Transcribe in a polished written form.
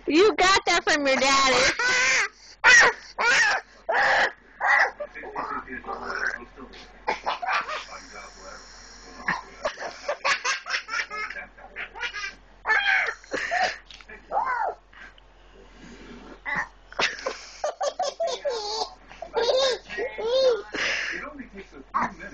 You got that from your daddy. It only takes a few minutes.